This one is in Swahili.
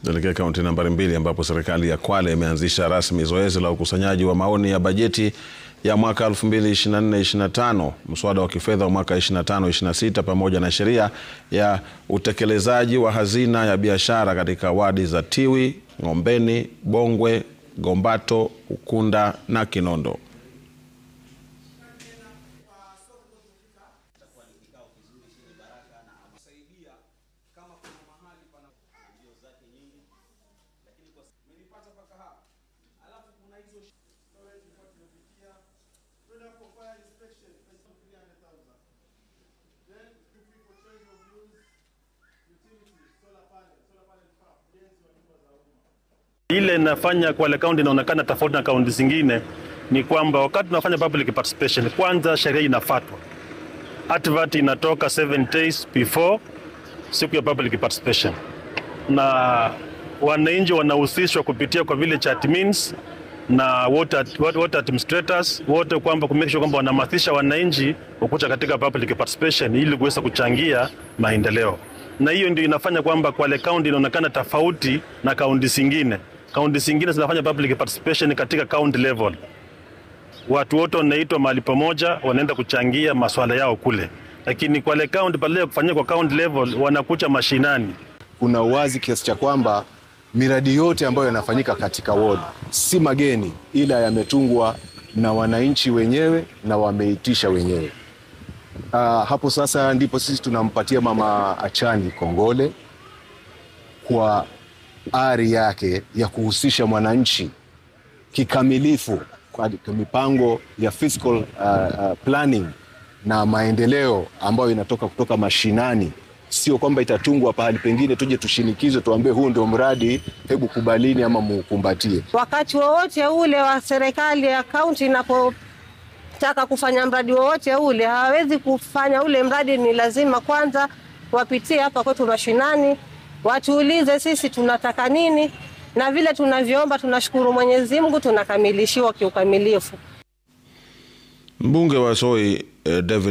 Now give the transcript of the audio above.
Tuelekea kaunti nambari 2 ambapo serikali ya Kwale imeanzisha rasmi zoezi la ukusanyaji wa maoni ya bajeti ya mwaka 2024-25, mswada wa kifedha wa mwaka 25-26 pamoja na sheria ya utekelezaji wa hazina ya biashara katika wadi za Tiwi, Ngombeni, Bongwe, Gombato, Ukunda na Kinondo. Ile nafanya Kwale County inaonekana tofauti na kaunti zingine ni kwamba wakati tunafanya public participation, kwanza sheria inafuatwa. Advert inatoka 7 days before siku ya public participation, na wananchi wanahusishwa kupitia kwa vile chat means na water administrators wote, kwamba kumekisha kwamba wanahamasisha wananchi kukuja katika public participation ili kuweza kuchangia maendeleo. Na hiyo ndio inafanya kwamba Kwale County inaonekana tofauti na kaunti zingine. Kaunti zingine zinafanya public participation katika county level. Watu wote wanaitwa mahali pamoja, wanaenda kuchangia masuala yao kule. Lakini Kwale County badala ya kufanyia kwa county level, wanakuja mashinani. Kuna uwazi kiasi cha kwamba miradi yote ambayo yanafanyika katika ward si mageni, ila yametungwa na wananchi wenyewe na wameitisha wenyewe. Hapo sasa ndipo sisi tunampatia Mama Achani kongole kwa ari yake ya kuhusisha mwananchi kikamilifu kwa mipango ya fiscal planning na maendeleo ambayo inatoka kutoka mashinani. Sio kwamba itatungwa pahali pengine tuje tushinikizo tuambie huu ndio mradi, hebu kubalini ama mukumbatie. Wakati wowote ule wa serikali ya kaunti inapotaka kufanya mradi wowote ule, hawawezi kufanya ule mradi, ni lazima kwanza wapitie hapa kwetu mashinani, watuulize sisi tunataka nini, na vile tunavyoomba tunashukuru Mwenyezi Mungu tunakamilishiwa kiukamilifu. Mbunge wa Soi David